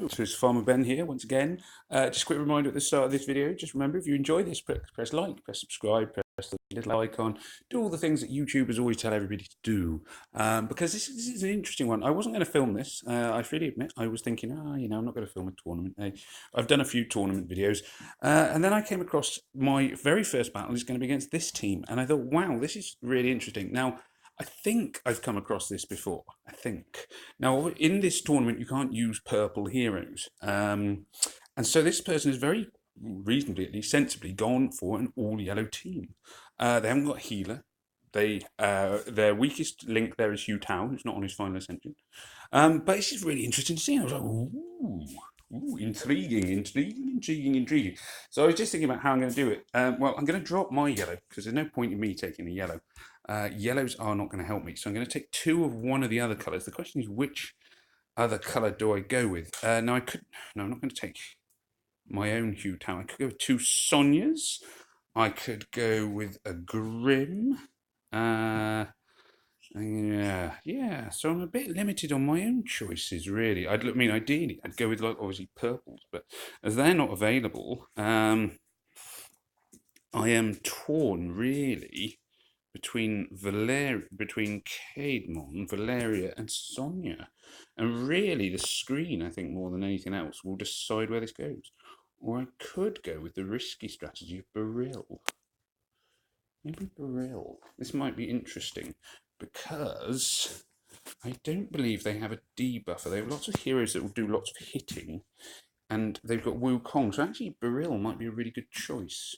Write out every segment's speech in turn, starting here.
So it's Farmer Ben here once again. Just a quick reminder at the start of this video, just remember if you enjoy this, press like, press subscribe, press the little icon, do all the things that YouTubers always tell everybody to do. Because this is an interesting one. I wasn't going to film this, I freely admit. I was thinking, I'm not going to film a tournament. I've done a few tournament videos. And then I came across my very first battle is going to be against this team. And I thought, wow, this is really interesting. Now, I think I've come across this before. I think. Now, in this tournament, you can't use purple heroes. And so this person is very reasonably, at least sensibly, gone for an all-yellow team. They haven't got a healer. Their weakest link there is Hugh Tao, who's not on his final ascension. But it's just really interesting to see. I was like, ooh, intriguing. So I was just thinking about how I'm going to do it. Well, I'm going to drop my yellow because there's no point in me taking the yellow. Yellows are not going to help me, so I'm going to take two of one of the other colours. The question is, which other colour do I go with? No, I'm not going to take my own Hue Tower. I could go with two Sonias. I could go with a Grim. Yeah. So I'm a bit limited on my own choices, really. Ideally, I'd go with obviously purples, but as they're not available, I am torn really between Caedmon, Valeria, and Sonia. And really, the screen, I think, more than anything else, will decide where this goes. Or I could go with the risky strategy of Beryl. Maybe Beryl. This might be interesting because I don't believe they have a debuffer. They have lots of heroes that will do lots of hitting, and they've got Wukong. So actually, Beryl might be a really good choice.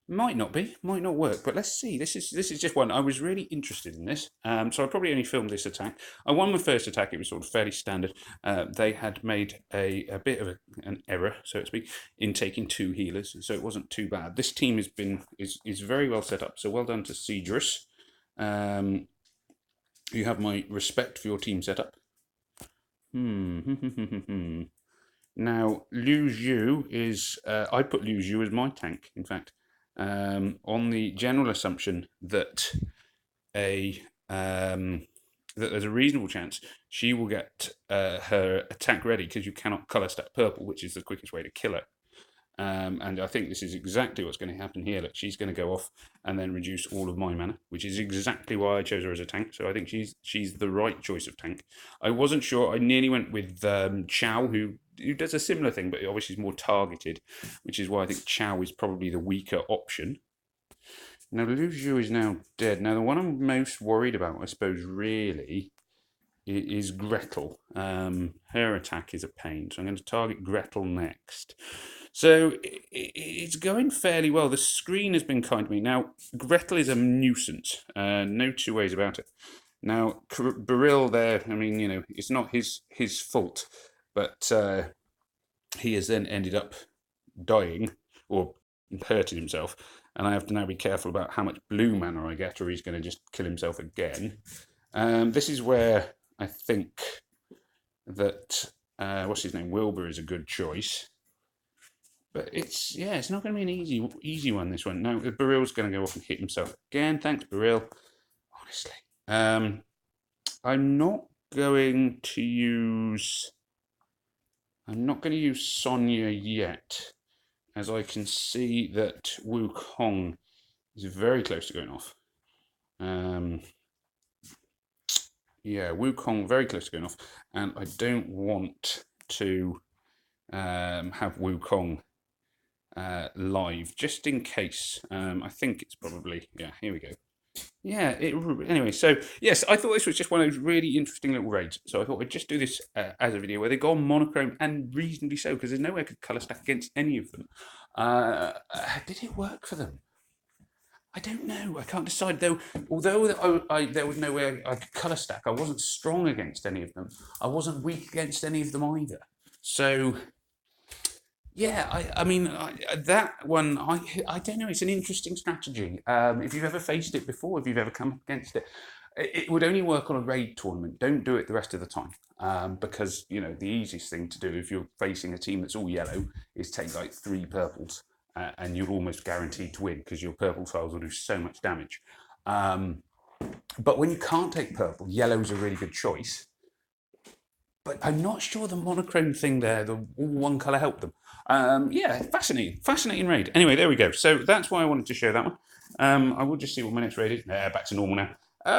Might not be, might not work, but let's see. This is just one. I was really interested in this, so I probably only filmed this attack. I won my first attack. It was sort of fairly standard. They had made a bit of an error, so to speak, in taking two healers, so it wasn't too bad. This team is very well set up. So well done to Cedrus. You have my respect for your team setup. Now, Liu Zhu is. I put Liu Zhu as my tank, in fact. On the general assumption that that there's a reasonable chance she will get her attack ready because you cannot colour stack purple, which is the quickest way to kill her. And I think this is exactly what's going to happen here. Look, she's going to go off and then reduce all of my mana, which is exactly why I chose her as a tank. So I think she's the right choice of tank. I wasn't sure. I nearly went with Chow, who does a similar thing, but obviously is more targeted, which is why I think Chow is probably the weaker option. Now, Liu Zhu is now dead. Now, the one I'm most worried about, I suppose, really, is Gretel. Her attack is a pain, so I'm going to target Gretel next. So it's going fairly well. The screen has been kind to me. Now, Gretel is a nuisance. No two ways about it. Now, Beryl there, I mean, it's not his fault, but he has then ended up dying or hurting himself. And I have to now be careful about how much blue mana I get, or he's going to just kill himself again. This is where I think that, what's his name, Wilbur is a good choice. But it's not going to be an easy one, this one. Now, Beryl's going to go off and hit himself again. Thanks, Beryl. Honestly. I'm not going to use Sonia yet, as I can see that Wukong is very close to going off. Wukong very close to going off, and I don't want to have Wukong live, just in case. I think it's probably, here we go. Anyway, so yes, I thought this was just one of those really interesting little raids. So I thought I'd just do this as a video where they go on monochrome, and reasonably so, because there's no way I could colour stack against any of them. Did it work for them? I don't know. I can't decide. Though, although there was no way I could colour stack, I wasn't strong against any of them. I wasn't weak against any of them either. So I mean, that one, I don't know. It's an interesting strategy. If you've ever faced it before, if you've ever come up against it, it would only work on a raid tournament. Don't do it the rest of the time, because the easiest thing to do if you're facing a team that's all yellow is take like 3 purples, and you're almost guaranteed to win because your purple tiles will do so much damage. But when you can't take purple, yellow's a really good choice. but I'm not sure the monochrome thing there, the all one colour helped them. Yeah, fascinating raid. Anyway, there we go. So that's why I wanted to show that one. I will just see what my next raid is. Back to normal now.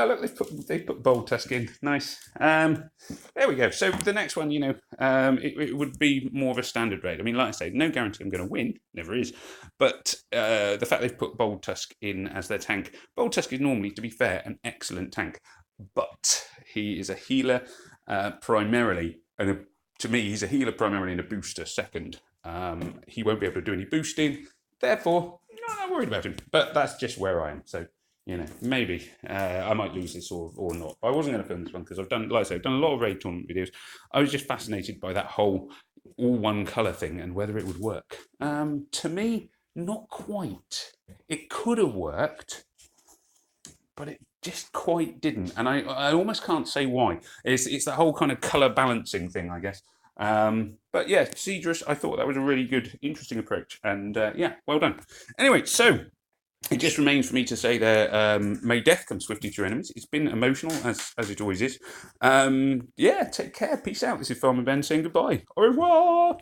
Look, they've put bold tusk in. Nice. There we go. So the next one, it would be more of a standard raid. I mean, like I say, no guarantee I'm going to win. Never is. But the fact they've put bold tusk in as their tank. Bold tusk is normally, to be fair, an excellent tank, but he is a healer primarily, and to me, he's a healer primarily and a booster second. He won't be able to do any boosting, therefore, not that worried about him. But that's just where I am. So, maybe I might lose this or not. But I wasn't going to film this one because I've done, like I said, I've done a lot of raid tournament videos. I was just fascinated by that whole all one colour thing and whether it would work. To me, not quite. It could have worked, but it just quite didn't, and I almost can't say why. It's that whole kind of color balancing thing, I guess. But yeah, Cedrus, I thought that was a really good, interesting approach, and yeah, well done. Anyway, so it just remains for me to say there, may death come swiftly to your enemies. It's been emotional, as it always is. Yeah, take care, peace out. This is Farmer Ben saying goodbye. Au revoir.